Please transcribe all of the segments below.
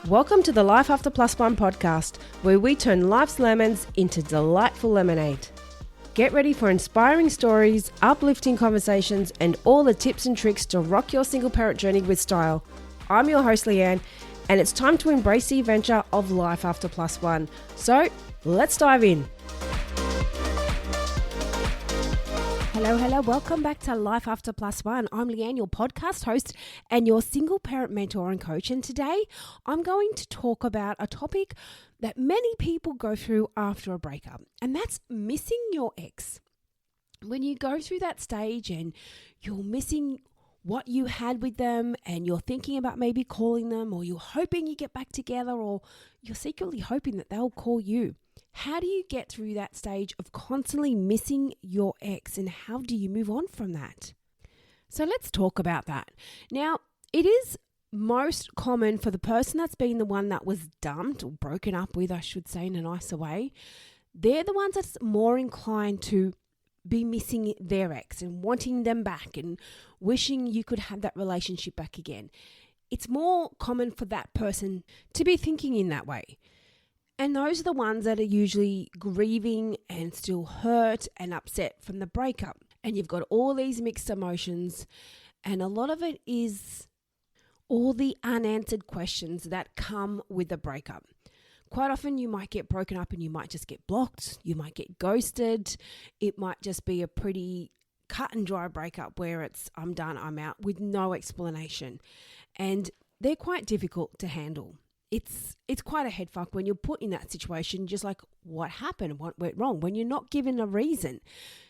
Welcome to the Life After Plus One podcast, where we turn life's lemons into delightful lemonade. Get ready for inspiring stories, uplifting conversations, and all the tips and tricks to rock your single parent journey with style. I'm your host, Leanne, and it's time to embrace the adventure of Life After Plus One. So, let's dive in. Hello, welcome back to Life After Plus One. I'm Leanne, your podcast host and your single parent mentor and coach. And today I'm going to talk about a topic that many people go through after a breakup, and that's missing your ex. When you go through that stage and you're missing what you had with them and you're thinking about maybe calling them, or you're hoping you get back together, or you're secretly hoping that they'll call you. How do you get through that stage of constantly missing your ex, and how do you move on from that? So let's talk about that. Now, it is most common for the person that's been the one that was dumped or broken up with, I should say, in a nicer way. They're the ones that's more inclined to be missing their ex and wanting them back and wishing you could have that relationship back again. It's more common for that person to be thinking in that way. And those are the ones that are usually grieving and still hurt and upset from the breakup. And you've got all these mixed emotions, and a lot of it is all the unanswered questions that come with the breakup. Quite often you might get broken up and you might just get blocked, you might get ghosted, it might just be a pretty cut and dry breakup where it's I'm done, I'm out, with no explanation. And they're quite difficult to handle. It's quite a head fuck when you're put in that situation, just like what happened, what went wrong, when you're not given a reason.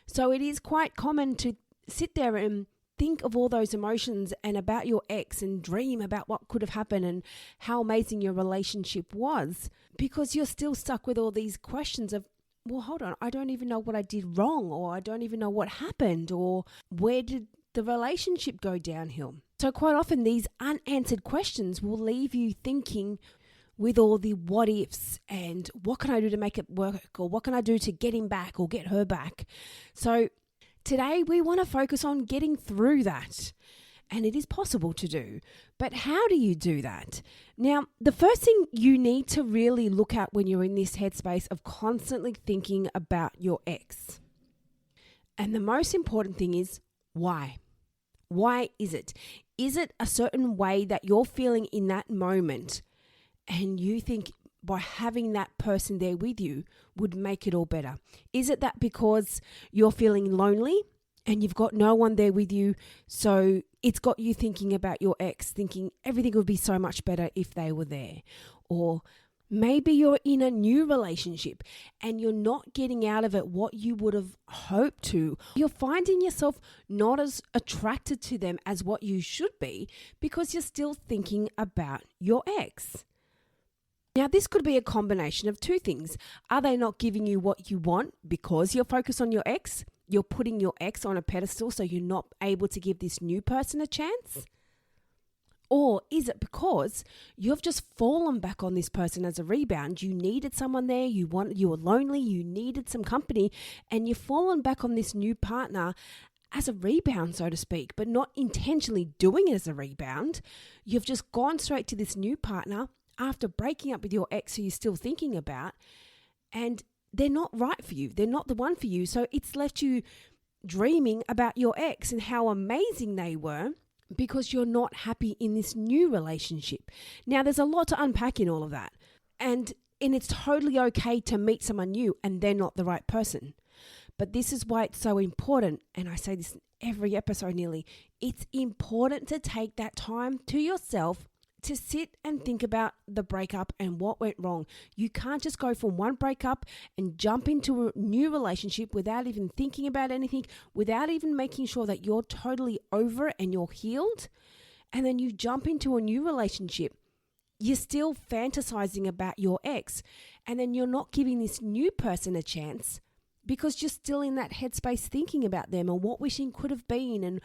So it is quite common to sit there and think of all those emotions and about your ex and dream about what could have happened and how amazing your relationship was, because you're still stuck with all these questions of, well, hold on, I don't even know what I did wrong, or I don't even know what happened, or where did the relationship go downhill? So quite often these unanswered questions will leave you thinking with all the what ifs and what can I do to make it work, or what can I do to get him back or get her back. So today we want to focus on getting through that. And it is possible to do. But how do you do that? Now, the first thing you need to really look at when you're in this headspace of constantly thinking about your ex, and the most important thing is why? Why is it? Is it a certain way that you're feeling in that moment and you think by having that person there with you would make it all better? Is it that because you're feeling lonely and you've got no one there with you, so it's got you thinking about your ex, thinking everything would be so much better if they were there? Or maybe you're in a new relationship and you're not getting out of it what you would have hoped to. You're finding yourself not as attracted to them as what you should be because you're still thinking about your ex. Now, this could be a combination of two things. Are they not giving you what you want because you're focused on your ex? You're putting your ex on a pedestal so you're not able to give this new person a chance? Or is it because you've just fallen back on this person as a rebound? You needed someone there, you were lonely, you needed some company, and you've fallen back on this new partner as a rebound, so to speak, but not intentionally doing it as a rebound. You've just gone straight to this new partner after breaking up with your ex who you're still thinking about, and they're not right for you. They're not the one for you. So it's left you dreaming about your ex and how amazing they were, because you're not happy in this new relationship. Now, there's a lot to unpack in all of that. And it's totally okay to meet someone new and they're not the right person. But this is why it's so important, and I say this in every episode nearly, it's important to take that time to yourself to sit and think about the breakup and what went wrong. You can't just go from one breakup and jump into a new relationship without even thinking about anything, without even making sure that you're totally over it and you're healed. And then you jump into a new relationship. You're still fantasizing about your ex, and then you're not giving this new person a chance because you're still in that headspace thinking about them and what wishing could have been, and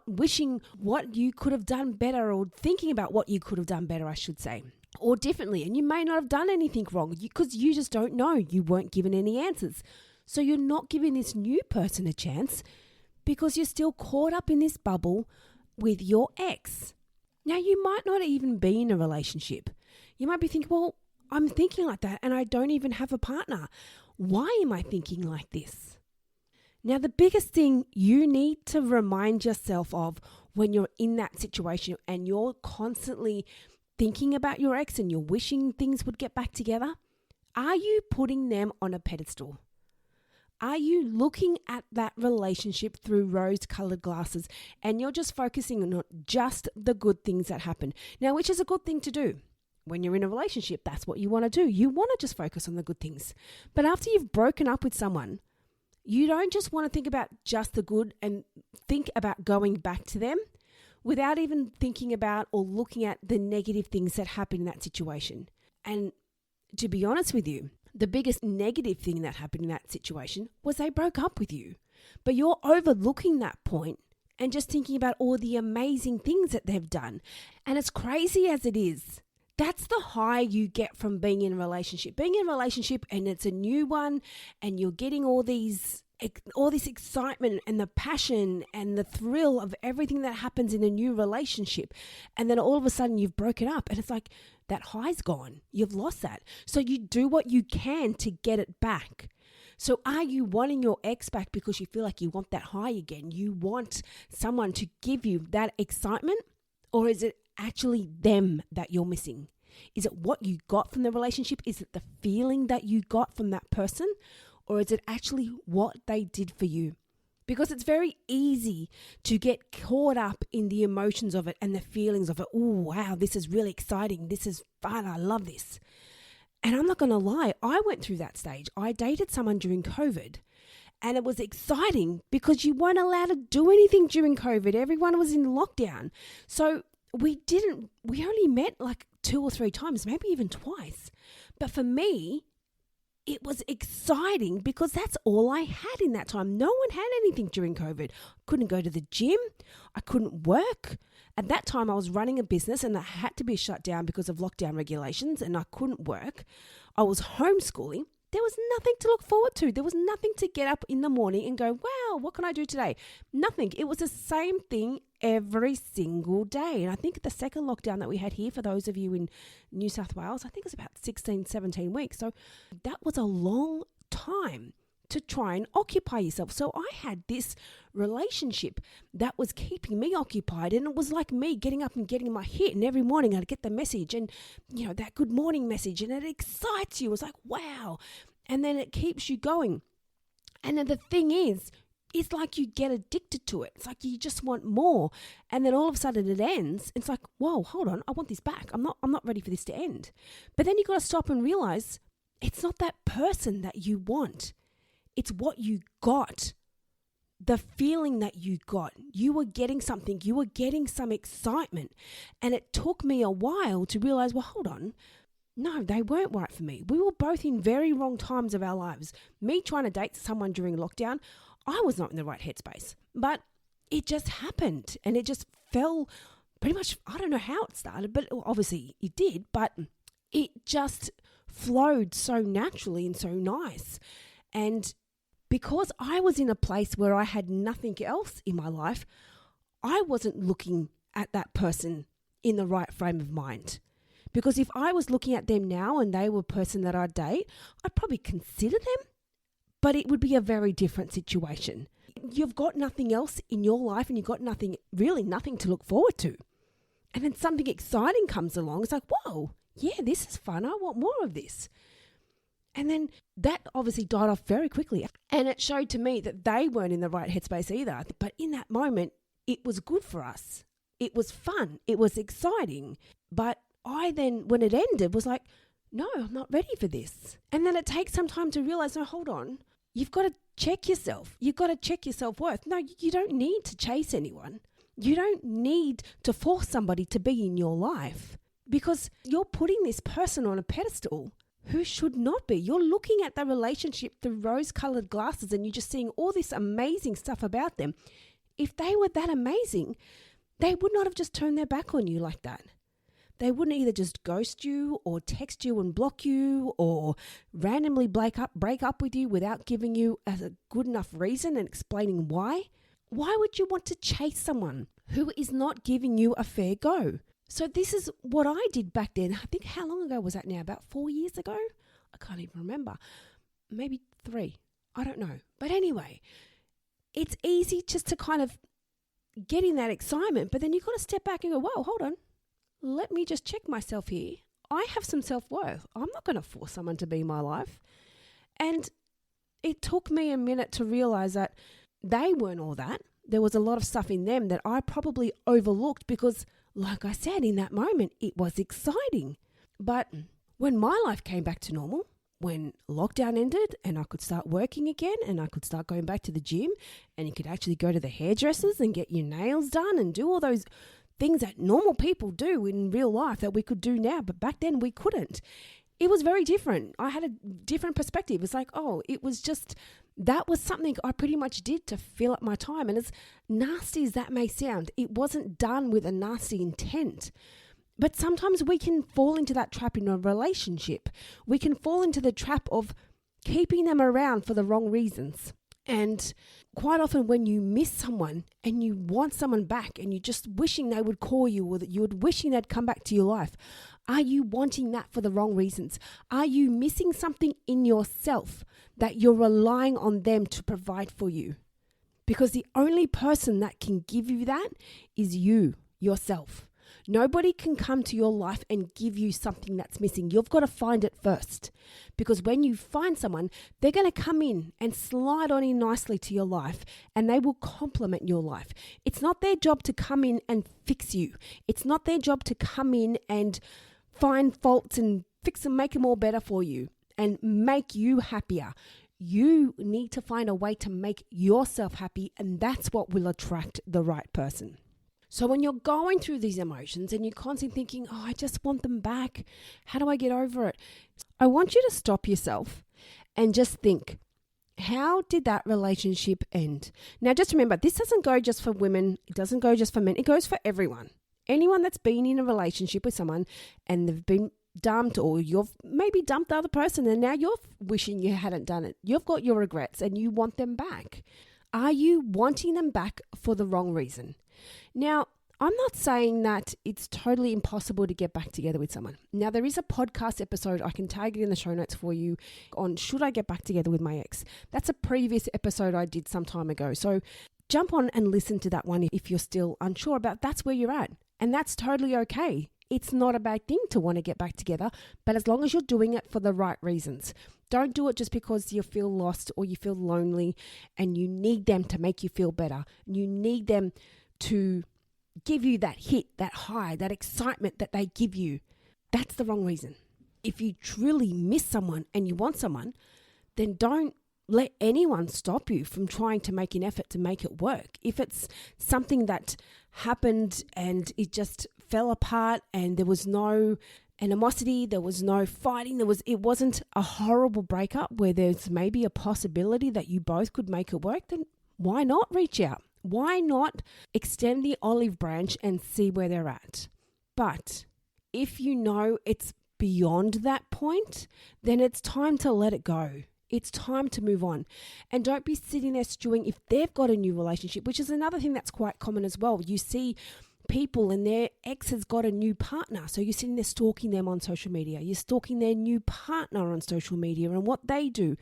wishing what you could have done better, or thinking about what you could have done better, I should say, or differently. And you may not have done anything wrong because you just don't know. You weren't given any answers. So you're not giving this new person a chance because you're still caught up in this bubble with your ex. Now, you might not even be in a relationship. You might be thinking, well, I'm thinking like that and I don't even have a partner. Why am I thinking like this? Now, the biggest thing you need to remind yourself of when you're in that situation and you're constantly thinking about your ex and you're wishing things would get back together, are you putting them on a pedestal? Are you looking at that relationship through rose-colored glasses and you're just focusing on just the good things that happen? Now, which is a good thing to do. When you're in a relationship, that's what you want to do. You want to just focus on the good things. But after you've broken up with someone, you don't just want to think about just the good and think about going back to them without even thinking about or looking at the negative things that happen in that situation. And to be honest with you, the biggest negative thing that happened in that situation was they broke up with you. But you're overlooking that point and just thinking about all the amazing things that they've done. And as crazy as it is, that's the high you get from being in a relationship. Being in a relationship and it's a new one and you're getting all this excitement and the passion and the thrill of everything that happens in a new relationship. And then all of a sudden you've broken up and it's like that high's gone. You've lost that. So you do what you can to get it back. So are you wanting your ex back because you feel like you want that high again? You want someone to give you that excitement? Or is it actually them that you're missing? Is it what you got from the relationship? Is it the feeling that you got from that person? Or is it actually what they did for you? Because it's very easy to get caught up in the emotions of it and the feelings of it. Oh, wow, this is really exciting. This is fun. I love this. And I'm not going to lie, I went through that stage. I dated someone during COVID. And it was exciting because you weren't allowed to do anything during COVID. Everyone was in lockdown. So we only met like 2 or 3 times, maybe even twice. But for me, it was exciting because that's all I had in that time. No one had anything during COVID. I couldn't go to the gym. I couldn't work. At that time, I was running a business and I had to be shut down because of lockdown regulations and I couldn't work. I was homeschooling. There was nothing to look forward to. There was nothing to get up in the morning and go, wow, what can I do today? Nothing. It was the same thing every single day. And I think the second lockdown that we had here, for those of you in New South Wales, I think it was about 16, 17 weeks. So that was a long time to try and occupy yourself. So I had this relationship that was keeping me occupied, and it was like me getting up and getting my hit, and every morning I'd get the message and, that good morning message, and it excites you. It's like, wow. And then it keeps you going. And then the thing is, it's like you get addicted to it. It's like you just want more. And then all of a sudden it ends. It's like, whoa, hold on. I want this back. I'm not ready for this to end. But then you got to stop and realize it's not that person that you want. It's what you got, the feeling that you got. You were getting something. You were getting some excitement. And it took me a while to realize, well, hold on. No, they weren't right for me. We were both in very wrong times of our lives. Me trying to date someone during lockdown, I was not in the right headspace. But it just happened and it just fell pretty much, I don't know how it started, but obviously it did. But it just flowed so naturally and so nice. And because I was in a place where I had nothing else in my life, I wasn't looking at that person in the right frame of mind. Because if I was looking at them now and they were a person that I'd date, I'd probably consider them, but it would be a very different situation. You've got nothing else in your life and you've got nothing to look forward to. And then something exciting comes along. It's like, whoa, yeah, this is fun. I want more of this. And then that obviously died off very quickly. And it showed to me that they weren't in the right headspace either. But in that moment, it was good for us. It was fun. It was exciting. But I then, when it ended, was like, no, I'm not ready for this. And then it takes some time to realize, no, hold on. You've got to check yourself. You've got to check your self-worth. No, you don't need to chase anyone. You don't need to force somebody to be in your life because you're putting this person on a pedestal who should not be. You're looking at the relationship through rose-colored glasses and you're just seeing all this amazing stuff about them. If they were that amazing, they would not have just turned their back on you like that. They wouldn't either just ghost you or text you and block you or randomly break up with you without giving you a good enough reason and explaining why. Why would you want to chase someone who is not giving you a fair go? So this is what I did back then. I think, how long ago was that now? About 4 years ago? I can't even remember. Maybe 3. I don't know. But anyway, it's easy just to kind of get in that excitement, but then you've got to step back and go, whoa, hold on. Let me just check myself here. I have some self-worth. I'm not going to force someone to be in my life. And it took me a minute to realize that they weren't all that. There was a lot of stuff in them that I probably overlooked because, like I said, in that moment, it was exciting. But when my life came back to normal, when lockdown ended and I could start working again and I could start going back to the gym and you could actually go to the hairdressers and get your nails done and do all those things that normal people do in real life that we could do now, but back then we couldn't. It was very different. I had a different perspective. It's like, oh, it was just, that was something I pretty much did to fill up my time. And as nasty as that may sound, it wasn't done with a nasty intent. But sometimes we can fall into that trap in a relationship. We can fall into the trap of keeping them around for the wrong reasons. And quite often when you miss someone and you want someone back and you're just wishing they would call you or that you're wishing they'd come back to your life, are you wanting that for the wrong reasons? Are you missing something in yourself that you're relying on them to provide for you? Because the only person that can give you that is you, yourself. Nobody can come to your life and give you something that's missing. You've got to find it first. Because when you find someone, they're going to come in and slide on in nicely to your life and they will complement your life. It's not their job to come in and fix you. It's not their job to come in and find faults and fix them, make them all better for you and make you happier. You need to find a way to make yourself happy, and that's what will attract the right person. So when you're going through these emotions and you're constantly thinking, oh, I just want them back, how do I get over it? I want you to stop yourself and just think, how did that relationship end? Now, just remember, this doesn't go just for women. It doesn't go just for men. It goes for everyone. Anyone that's been in a relationship with someone and they've been dumped, or you've maybe dumped the other person and now you're wishing you hadn't done it. You've got your regrets and you want them back. Are you wanting them back for the wrong reason? Now, I'm not saying that it's totally impossible to get back together with someone. Now, there is a podcast episode, I can tag it in the show notes for you, on should I get back together with my ex. That's a previous episode I did some time ago. So jump on and listen to that one if you're still unsure about that's where you're at. And that's totally okay. It's not a bad thing to want to get back together, but as long as you're doing it for the right reasons. Don't do it just because you feel lost or you feel lonely and you need them to make you feel better. You need them to give you that hit, that high, that excitement that they give you. That's the wrong reason. If you truly miss someone and you want someone, then don't let anyone stop you from trying to make an effort to make it work. If it's something that happened and it just fell apart and there was no animosity, there was no fighting, it wasn't a horrible breakup where there's maybe a possibility that you both could make it work, then why not reach out? Why not extend the olive branch and see where they're at? But if you know it's beyond that point, then it's time to let it go. It's time to move on. And don't be sitting there stewing if they've got a new relationship, which is another thing that's quite common as well. You see people and their ex has got a new partner. So you're sitting there stalking them on social media. You're stalking their new partner on social media and what they do.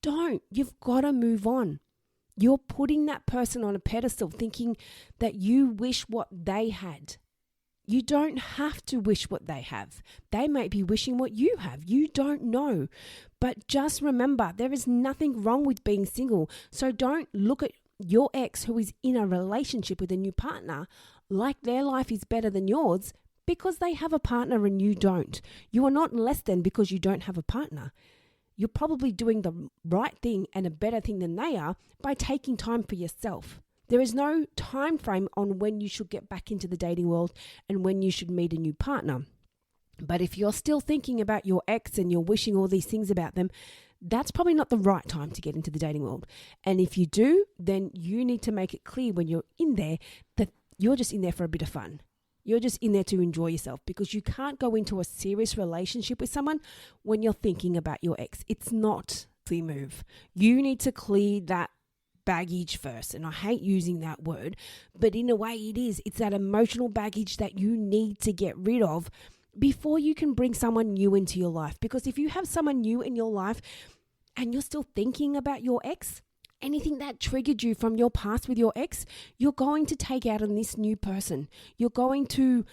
Don't. You've got to move on. You're putting that person on a pedestal thinking that you wish what they had. You don't have to wish what they have. They may be wishing what you have. You don't know. But just remember, there is nothing wrong with being single. So don't look at your ex who is in a relationship with a new partner like their life is better than yours because they have a partner and you don't. You are not less than because you don't have a partner. You're probably doing the right thing and a better thing than they are by taking time for yourself. There is no time frame on when you should get back into the dating world and when you should meet a new partner. But if you're still thinking about your ex and you're wishing all these things about them, that's probably not the right time to get into the dating world. And if you do, then you need to make it clear when you're in there that you're just in there for a bit of fun. You're just in there to enjoy yourself because you can't go into a serious relationship with someone when you're thinking about your ex. It's not the move. You need to clear that baggage first. And I hate using that word, but in a way it is. It's that emotional baggage that you need to get rid of before you can bring someone new into your life. Because if you have someone new in your life and you're still thinking about your ex, anything that triggered you from your past with your ex, you're going to take out on this new person. You're going to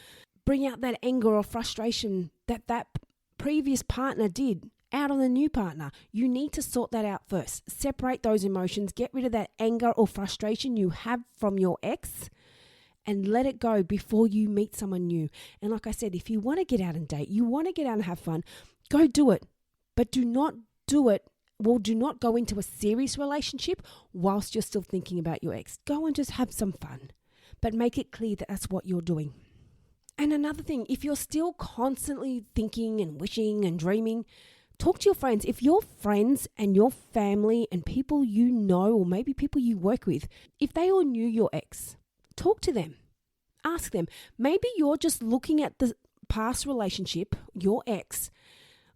bring out that anger or frustration that previous partner did out on the new partner. You need to sort that out first. Separate those emotions. Get rid of that anger or frustration you have from your ex and let it go before you meet someone new. And like I said, if you want to get out and date, you want to get out and have fun, go do it. But do not do not go into a serious relationship whilst you're still thinking about your ex. Go and just have some fun, but make it clear that that's what you're doing. And another thing, if you're still constantly thinking and wishing and dreaming, talk to your friends. If your friends and your family and people you know, or maybe people you work with, if they all knew your ex, talk to them. Ask them. Maybe you're just looking at the past relationship, your ex,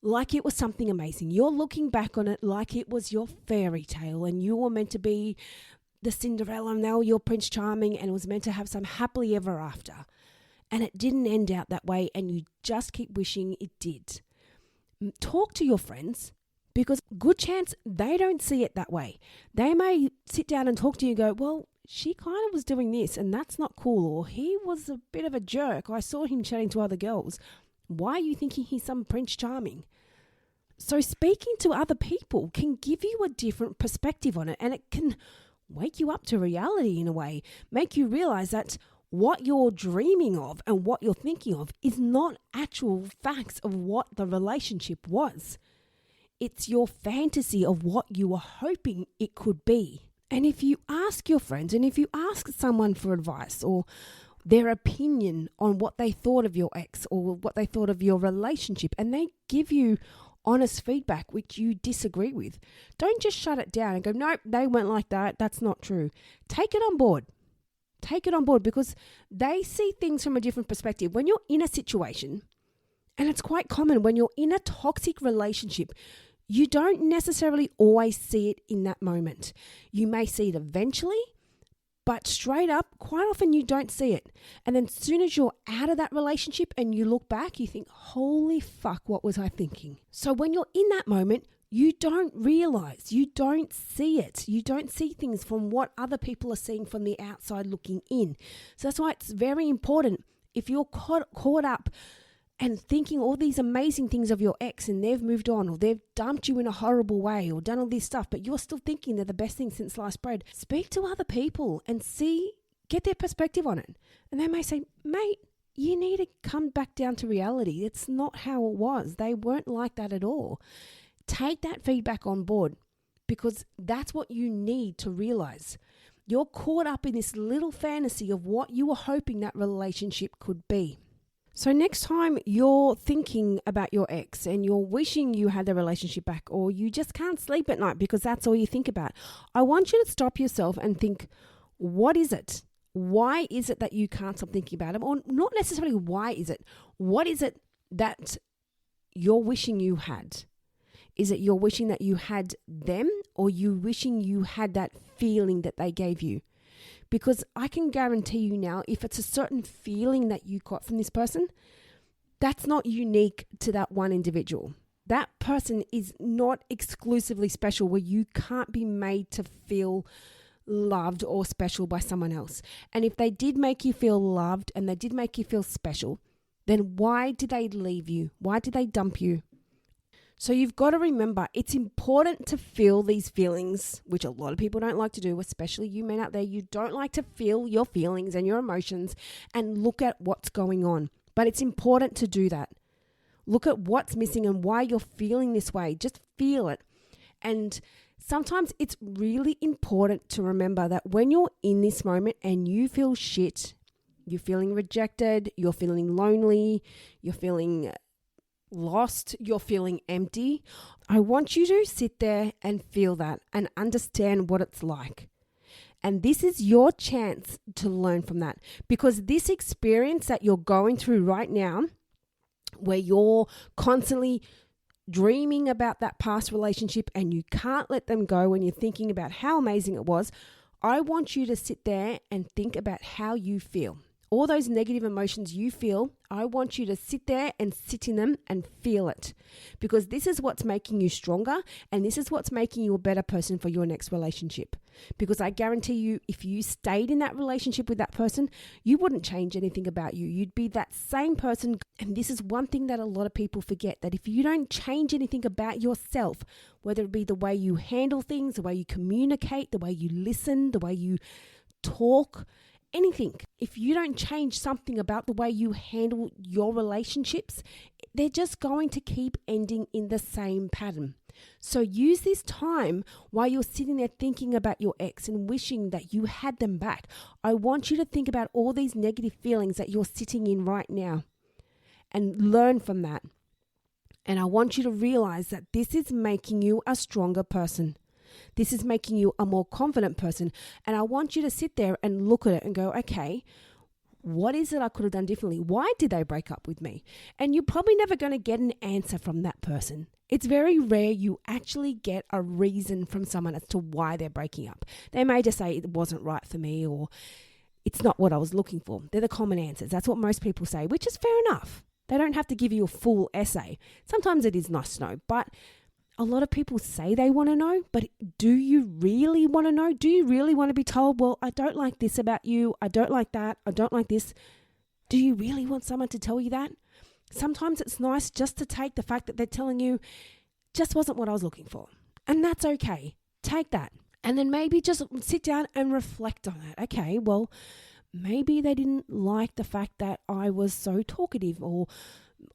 like it was something amazing. You're looking back on it like it was your fairy tale and you were meant to be the Cinderella and now you're Prince Charming and it was meant to have some happily ever after. And it didn't end out that way and you just keep wishing it did. Talk to your friends because good chance they don't see it that way. They may sit down and talk to you and go, well, she kind of was doing this and that's not cool, or he was a bit of a jerk. I saw him chatting to other girls. Why are you thinking he's some Prince Charming? So speaking to other people can give you a different perspective on it and it can wake you up to reality in a way, make you realize that what you're dreaming of and what you're thinking of is not actual facts of what the relationship was. It's your fantasy of what you were hoping it could be. And if you ask your friends and if you ask someone for advice or their opinion on what they thought of your ex or what they thought of your relationship and they give you honest feedback which you disagree with, don't just shut it down and go, nope, they weren't like that. That's not true. Take it on board. Take it on board because they see things from a different perspective. When you're in a situation, and it's quite common when you're in a toxic relationship, you don't necessarily always see it in that moment. You may see it eventually, but straight up, quite often you don't see it. And then as soon as you're out of that relationship and you look back, you think, holy fuck, what was I thinking? So when you're in that moment, you don't realize, you don't see it. You don't see things from what other people are seeing from the outside looking in. So that's why it's very important if you're caught up and thinking all these amazing things of your ex and they've moved on or they've dumped you in a horrible way or done all this stuff, but you're still thinking they're the best thing since sliced bread. Speak to other people and get their perspective on it. And they may say, mate, you need to come back down to reality. It's not how it was. They weren't like that at all. Take that feedback on board because that's what you need to realize. You're caught up in this little fantasy of what you were hoping that relationship could be. So next time you're thinking about your ex and you're wishing you had the relationship back or you just can't sleep at night because that's all you think about, I want you to stop yourself and think, what is it? Why is it that you can't stop thinking about him? Or not necessarily why is it? What is it that you're wishing you had? Is it you're wishing that you had them or you wishing you had that feeling that they gave you? Because I can guarantee you now, if it's a certain feeling that you got from this person, that's not unique to that one individual. That person is not exclusively special where you can't be made to feel loved or special by someone else. And if they did make you feel loved and they did make you feel special, then why did they leave you? Why did they dump you? So you've got to remember, it's important to feel these feelings, which a lot of people don't like to do, especially you men out there. You don't like to feel your feelings and your emotions and look at what's going on. But it's important to do that. Look at what's missing and why you're feeling this way. Just feel it. And sometimes it's really important to remember that when you're in this moment and you feel shit, you're feeling rejected, you're feeling lonely, you're feeling lost, you're feeling empty, I want you to sit there and feel that and understand what it's like. And this is your chance to learn from that, because this experience that you're going through right now, where you're constantly dreaming about that past relationship and you can't let them go when you're thinking about how amazing it was, I want you to sit there and think about how you feel. All those negative emotions you feel, I want you to sit there and sit in them and feel it, because this is what's making you stronger and this is what's making you a better person for your next relationship. Because I guarantee you, if you stayed in that relationship with that person, you wouldn't change anything about you. You'd be that same person. And this is one thing that a lot of people forget, that if you don't change anything about yourself, whether it be the way you handle things, the way you communicate, the way you listen, the way you talk, anything, if you don't change something about the way you handle your relationships, they're just going to keep ending in the same pattern. So use this time while you're sitting there thinking about your ex and wishing that you had them back. I want you to think about all these negative feelings that you're sitting in right now and learn from that. And I want you to realize that this is making you a stronger person. This is making you a more confident person. And I want you to sit there and look at it and go, okay, what is it I could have done differently? Why did they break up with me? And you're probably never going to get an answer from that person. It's very rare you actually get a reason from someone as to why they're breaking up. They may just say it wasn't right for me, or it's not what I was looking for. They're the common answers. That's what most people say, which is fair enough. They don't have to give you a full essay. Sometimes it is nice to know, but a lot of people say they want to know, but do you really want to know? Do you really want to be told, well, I don't like this about you, I don't like that, I don't like this? Do you really want someone to tell you that? Sometimes it's nice just to take the fact that they're telling you, just wasn't what I was looking for. And that's okay. Take that. And then maybe just sit down and reflect on it. Okay, well, maybe they didn't like the fact that I was so talkative, or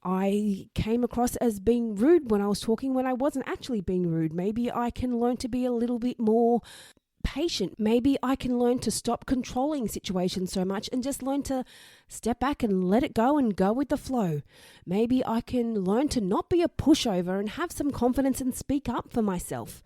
I came across as being rude when I was talking when I wasn't actually being rude. Maybe I can learn to be a little bit more patient. Maybe I can learn to stop controlling situations so much and just learn to step back and let it go and go with the flow. Maybe I can learn to not be a pushover and have some confidence and speak up for myself.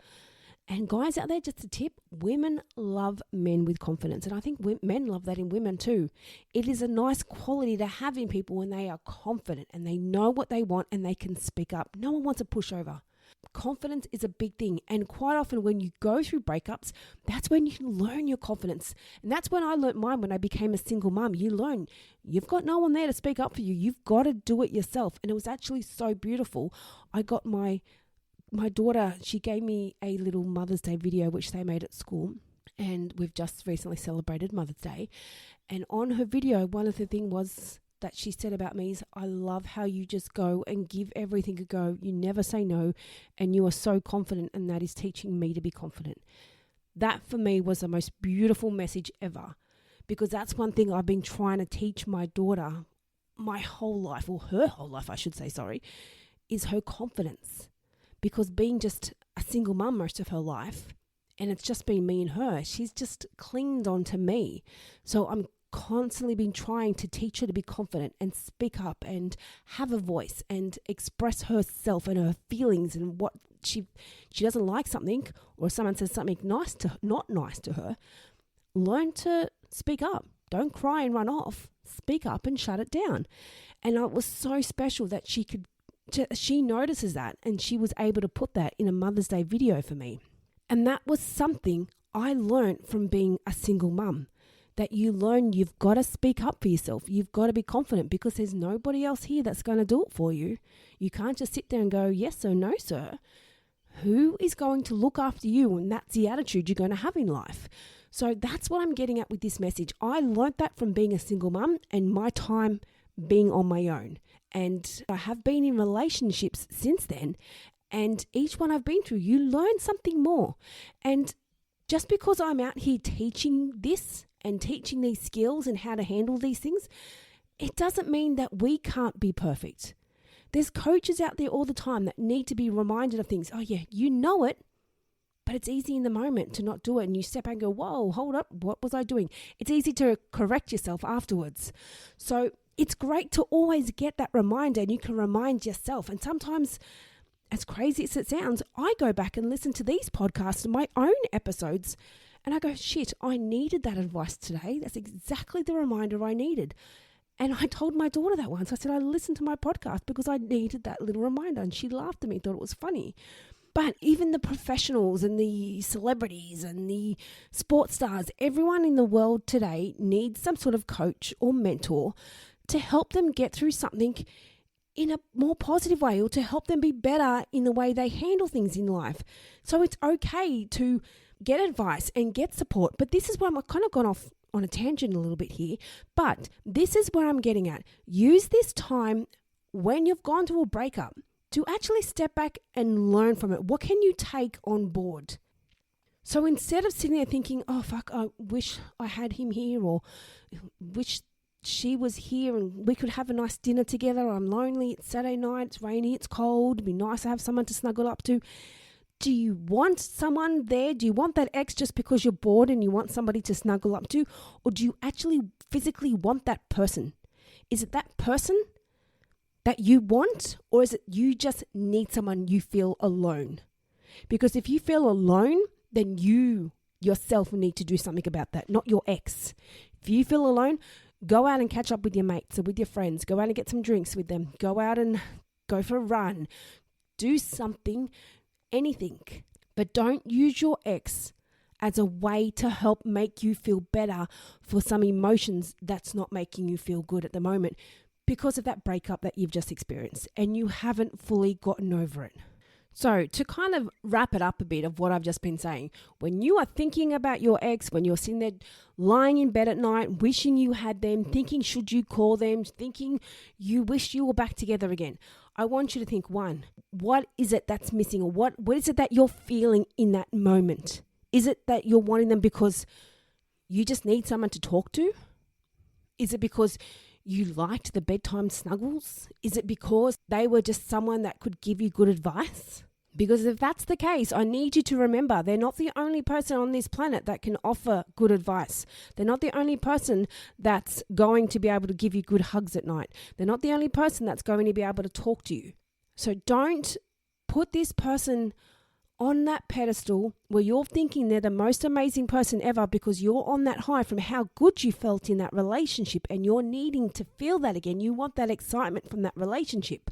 And guys out there, just a tip, women love men with confidence. And I think men love that in women too. It is a nice quality to have in people when they are confident and they know what they want and they can speak up. No one wants a pushover. Confidence is a big thing. And quite often when you go through breakups, that's when you learn your confidence. And that's when I learnt mine when I became a single mum. You learn you've got no one there to speak up for you. You've got to do it yourself. And it was actually so beautiful. I got my daughter, she gave me a little Mother's Day video, which they made at school. And we've just recently celebrated Mother's Day. And on her video, one of the things was that she said about me is, I love how you just go and give everything a go. You never say no. And you are so confident. And that is teaching me to be confident. That for me was the most beautiful message ever. Because that's one thing I've been trying to teach my daughter my whole life, or her whole life, I should say, is her confidence. Because being just a single mum most of her life, and it's just been me and her, she's just clinged on to me. So I'm constantly been trying to teach her to be confident and speak up and have a voice and express herself and her feelings, and what she doesn't like something, or someone says something not nice to her, learn to speak up. Don't cry and run off. Speak up and shut it down. And it was so special that she notices that, and she was able to put that in a Mother's Day video for me. And that was something I learned from being a single mum, that you learn you've got to speak up for yourself. You've got to be confident, because there's nobody else here that's going to do it for you. You can't just sit there and go, yes or no, sir. Who is going to look after you? And that's the attitude you're going to have in life. So that's what I'm getting at with this message. I learned that from being a single mum and my time being on my own. And I have been in relationships since then. And each one I've been through, you learn something more. And just because I'm out here teaching this and teaching these skills and how to handle these things, it doesn't mean that we can't be perfect. There's coaches out there all the time that need to be reminded of things. Oh yeah, you know it, but it's easy in the moment to not do it. And you step back and go, whoa, hold up, what was I doing? It's easy to correct yourself afterwards. So it's great to always get that reminder, and you can remind yourself. And sometimes, as crazy as it sounds, I go back and listen to these podcasts, my own episodes, and I go, shit, I needed that advice today. That's exactly the reminder I needed. And I told my daughter that once. I said, I listened to my podcast because I needed that little reminder. And she laughed at me, thought it was funny. But even the professionals and the celebrities and the sports stars, everyone in the world today needs some sort of coach or mentor to help them get through something in a more positive way, or to help them be better in the way they handle things in life. So it's okay to get advice and get support. But this is where I'm kind of gone off on a tangent a little bit here. But this is where I'm getting at. Use this time when you've gone through a breakup to actually step back and learn from it. What can you take on board? So instead of sitting there thinking, oh, fuck, I wish I had him here, or wish she was here and we could have a nice dinner together. I'm lonely. It's Saturday night. It's rainy. It's cold. It'd be nice to have someone to snuggle up to. Do you want someone there? Do you want that ex just because you're bored and you want somebody to snuggle up to? Or do you actually physically want that person? Is it that person that you want, or is it you just need someone you feel alone? Because if you feel alone, then you yourself need to do something about that, not your ex. If you feel alone, go out and catch up with your mates or with your friends. Go out and get some drinks with them. Go out and go for a run. Do something, anything. But don't use your ex as a way to help make you feel better for some emotions that's not making you feel good at the moment because of that breakup that you've just experienced and you haven't fully gotten over it. So to kind of wrap it up a bit of what I've just been saying, when you are thinking about your ex, when you're sitting there lying in bed at night, wishing you had them, thinking should you call them, thinking you wish you were back together again, I want you to think, one, what is it that's missing, or what is it that you're feeling in that moment? Is it that you're wanting them because you just need someone to talk to? Is it because you liked the bedtime snuggles? Is it because they were just someone that could give you good advice? Because if that's the case, I need you to remember they're not the only person on this planet that can offer good advice. They're not the only person that's going to be able to give you good hugs at night. They're not the only person that's going to be able to talk to you. So don't put this person on that pedestal where you're thinking they're the most amazing person ever because you're on that high from how good you felt in that relationship and you're needing to feel that again. You want that excitement from that relationship.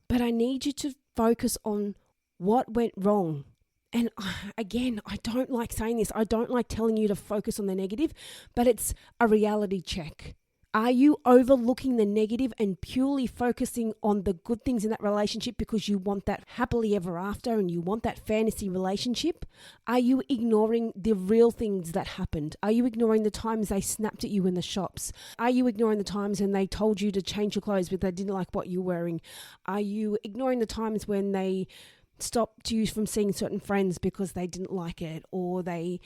But I need you to focus on what went wrong. And again, I don't like saying this. I don't like telling you to focus on the negative, but it's a reality check. Are you overlooking the negative and purely focusing on the good things in that relationship because you want that happily ever after and you want that fantasy relationship? Are you ignoring the real things that happened? Are you ignoring the times they snapped at you in the shops? Are you ignoring the times when they told you to change your clothes but they didn't like what you're wearing? Are you ignoring the times when they stopped you from seeing certain friends because they didn't like it, or they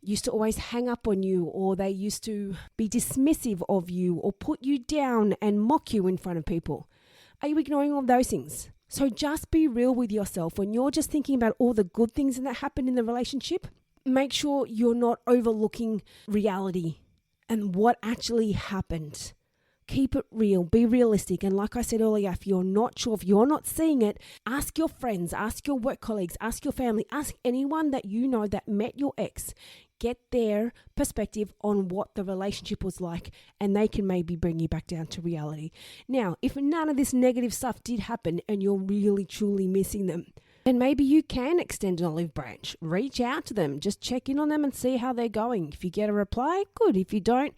used to always hang up on you, or they used to be dismissive of you or put you down and mock you in front of people? Are you ignoring all those things? So just be real with yourself. When you're just thinking about all the good things that happened in the relationship, make sure you're not overlooking reality and what actually happened. Keep it real, be realistic. And like I said earlier, if you're not sure, if you're not seeing it, ask your friends, ask your work colleagues, ask your family, ask anyone that you know that met your ex. Get their perspective on what the relationship was like, and they can maybe bring you back down to reality. Now, if none of this negative stuff did happen and you're really truly missing them, then maybe you can extend an olive branch. Reach out to them, just check in on them and see how they're going. If you get a reply, good. If you don't,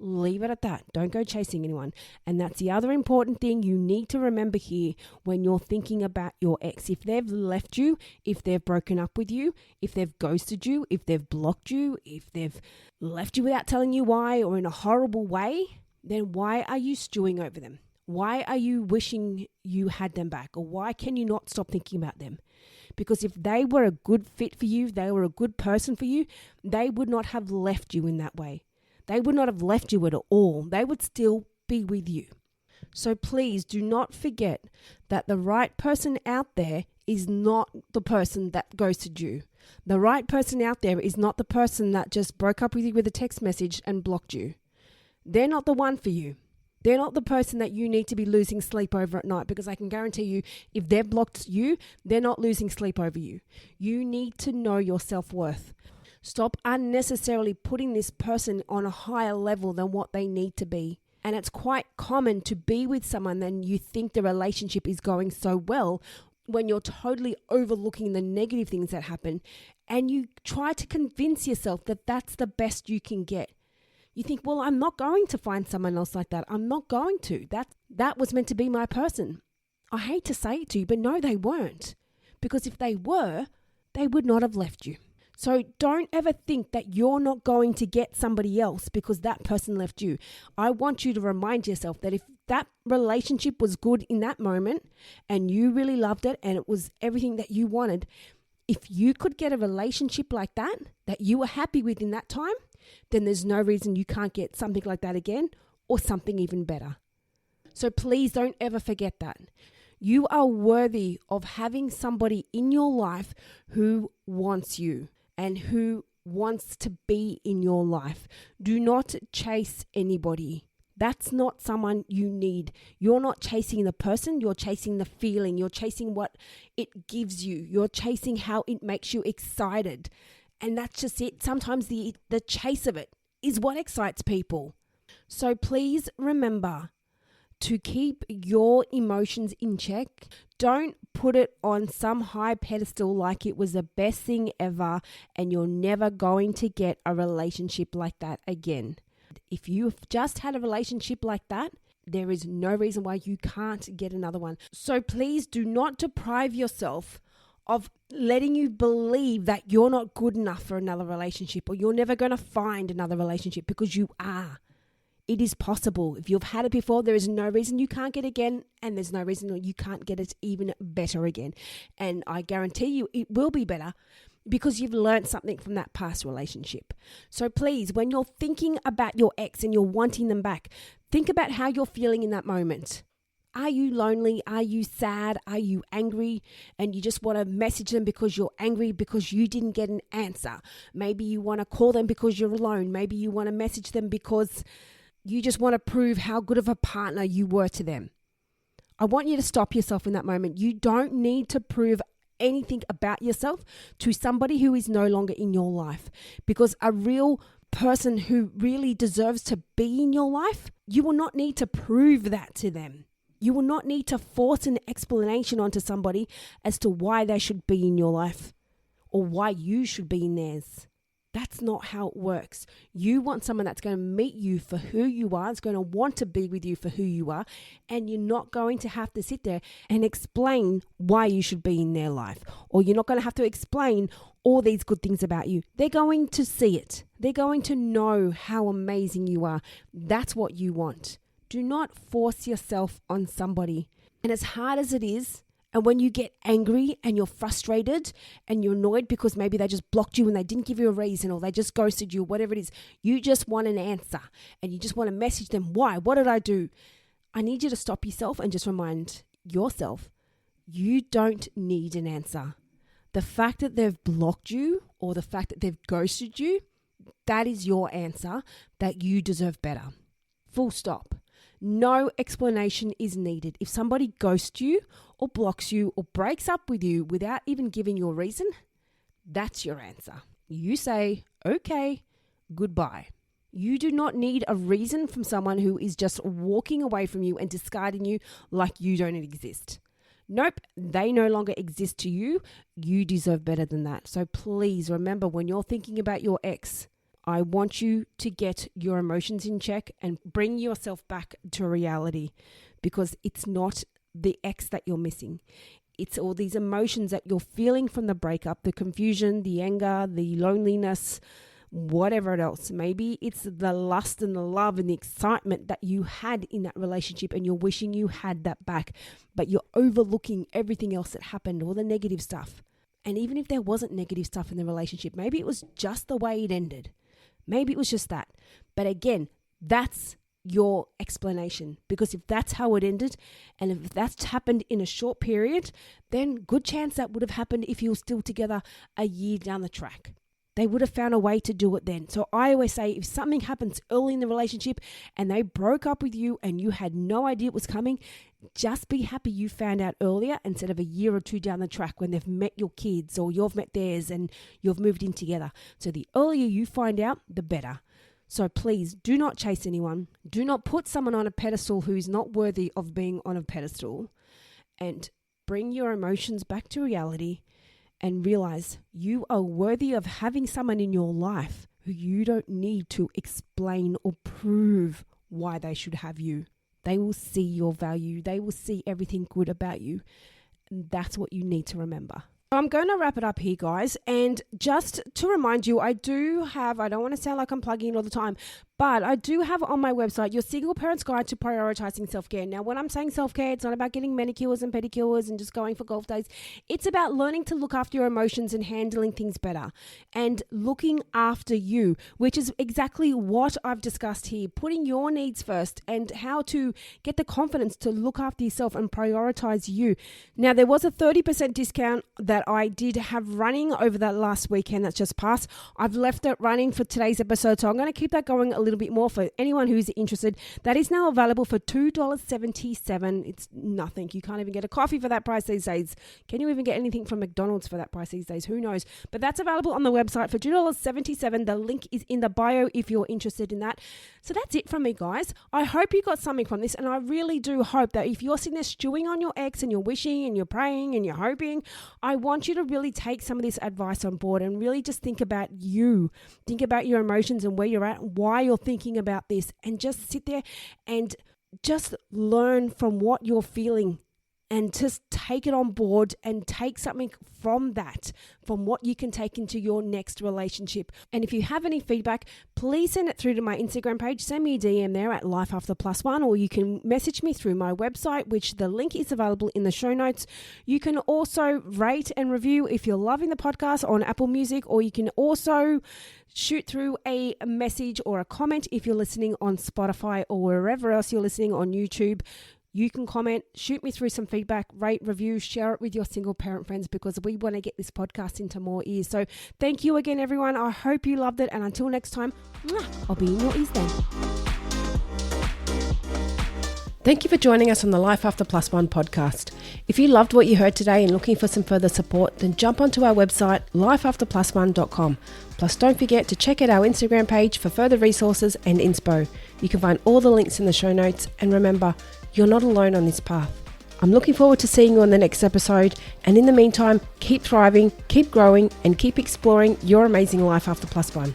leave it at that. Don't go chasing anyone. And that's the other important thing you need to remember here when you're thinking about your ex. If they've left you, if they've broken up with you, if they've ghosted you, if they've blocked you, if they've left you without telling you why or in a horrible way, then why are you stewing over them? Why are you wishing you had them back? Or why can you not stop thinking about them? Because if they were a good fit for you, they were a good person for you, they would not have left you in that way. They would not have left you at all. They would still be with you. So please do not forget that the right person out there is not the person that ghosted you. The right person out there is not the person that just broke up with you with a text message and blocked you. They're not the one for you. They're not the person that you need to be losing sleep over at night, because I can guarantee you, if they've blocked you, they're not losing sleep over you. You need to know your self-worth. Stop unnecessarily putting this person on a higher level than what they need to be. And it's quite common to be with someone and you think the relationship is going so well when you're totally overlooking the negative things that happen, and you try to convince yourself that that's the best you can get. You think, well, I'm not going to find someone else like that. I'm not going to. That was meant to be my person. I hate to say it to you, but no, they weren't. Because if they were, they would not have left you. So don't ever think that you're not going to get somebody else because that person left you. I want you to remind yourself that if that relationship was good in that moment and you really loved it and it was everything that you wanted, if you could get a relationship like that you were happy with in that time, then there's no reason you can't get something like that again or something even better. So please don't ever forget that. You are worthy of having somebody in your life who wants you and who wants to be in your life. Do not chase anybody. That's not someone you need. You're not chasing the person, you're chasing the feeling. You're chasing what it gives you. You're chasing how it makes you excited. And that's just it. Sometimes the chase of it is what excites people. So please remember to keep your emotions in check. Don't put it on some high pedestal like it was the best thing ever and you're never going to get a relationship like that again. If you've just had a relationship like that, there is no reason why you can't get another one. So please do not deprive yourself of letting you believe that you're not good enough for another relationship or you're never going to find another relationship, because you are. It is possible. If you've had it before, there is no reason you can't get it again, and there's no reason you can't get it even better again. And I guarantee you it will be better because you've learned something from that past relationship. So please, when you're thinking about your ex and you're wanting them back, think about how you're feeling in that moment. Are you lonely? Are you sad? Are you angry? And you just want to message them because you're angry because you didn't get an answer. Maybe you want to call them because you're alone. Maybe you want to message them because you just want to prove how good of a partner you were to them. I want you to stop yourself in that moment. You don't need to prove anything about yourself to somebody who is no longer in your life, because a real person who really deserves to be in your life, you will not need to prove that to them. You will not need to force an explanation onto somebody as to why they should be in your life or why you should be in theirs. That's not how it works. You want someone that's going to meet you for who you are, is going to want to be with you for who you are, and you're not going to have to sit there and explain why you should be in their life, or you're not going to have to explain all these good things about you. They're going to see it. They're going to know how amazing you are. That's what you want. Do not force yourself on somebody. And as hard as it is, and when you get angry and you're frustrated and you're annoyed because maybe they just blocked you and they didn't give you a reason or they just ghosted you, whatever it is, you just want an answer and you just want to message them, why? What did I do? I need you to stop yourself and just remind yourself, you don't need an answer. The fact that they've blocked you or the fact that they've ghosted you, that is your answer, that you deserve better. Full stop. No explanation is needed. If somebody ghosts you or blocks you or breaks up with you without even giving you a reason, that's your answer. You say, okay, goodbye. You do not need a reason from someone who is just walking away from you and discarding you like you don't exist. Nope, they no longer exist to you. You deserve better than that. So please remember, when you're thinking about your ex, I want you to get your emotions in check and bring yourself back to reality, because it's not the ex that you're missing. It's all these emotions that you're feeling from the breakup, the confusion, the anger, the loneliness, whatever else. Maybe it's the lust and the love and the excitement that you had in that relationship and you're wishing you had that back, but you're overlooking everything else that happened, all the negative stuff. And even if there wasn't negative stuff in the relationship, maybe it was just the way it ended. Maybe it was just that. But again, that's your explanation, because if that's how it ended and if that's happened in a short period, then good chance that would have happened if you were still together a year down the track. They would have found a way to do it then. So I always say, if something happens early in the relationship and they broke up with you and you had no idea it was coming, just be happy you found out earlier instead of a year or two down the track when they've met your kids or you've met theirs and you've moved in together. So the earlier you find out, the better. So please do not chase anyone. Do not put someone on a pedestal who is not worthy of being on a pedestal. And bring your emotions back to reality and realize you are worthy of having someone in your life who you don't need to explain or prove why they should have you. They will see your value. They will see everything good about you. And that's what you need to remember. I'm going to wrap it up here, guys. And just to remind you, I don't want to sound like I'm plugging it all the time, but I do have on my website your Single Parent's Guide to Prioritizing Self-Care. Now, when I'm saying self-care, it's not about getting manicures and pedicures and just going for golf days. It's about learning to look after your emotions and handling things better and looking after you, which is exactly what I've discussed here. Putting your needs first and how to get the confidence to look after yourself and prioritize you. Now, there was a 30% discount that I did have running over that last weekend that's just passed. I've left it running for today's episode, so I'm going to keep that going a little bit more for anyone who's interested. That is now available for $2.77. It's nothing. You can't even get a coffee for that price these days. Can you even get anything from McDonald's for that price these days? Who knows? But that's available on the website for $2.77. The link is in the bio if you're interested in that. So that's it from me, guys. I hope you got something from this, and I really do hope that if you're sitting there stewing on your ex and you're wishing and you're praying and you're hoping, I want you to really take some of this advice on board and really just think about you. Think about your emotions and where you're at, why you're thinking about this, and just sit there and just learn from what you're feeling and just take it on board and take something from that, from what you can take into your next relationship. And if you have any feedback, please send it through to my Instagram page. Send me a DM there at Life After Plus One, or you can message me through my website, which the link is available in the show notes. You can also rate and review if you're loving the podcast on Apple Music, or you can also shoot through a message or a comment if you're listening on Spotify or wherever else you're listening on YouTube. You can comment, shoot me through some feedback, rate, review, share it with your single parent friends, because we want to get this podcast into more ears. So thank you again, everyone. I hope you loved it. And until next time, I'll be in your ears then. Thank you for joining us on the Life After Plus One podcast. If you loved what you heard today and looking for some further support, then jump onto our website, lifeafterplusone.com. Plus, don't forget to check out our Instagram page for further resources and inspo. You can find all the links in the show notes. And remember, you're not alone on this path. I'm looking forward to seeing you on the next episode. And in the meantime, keep thriving, keep growing, and keep exploring your amazing life after plus one.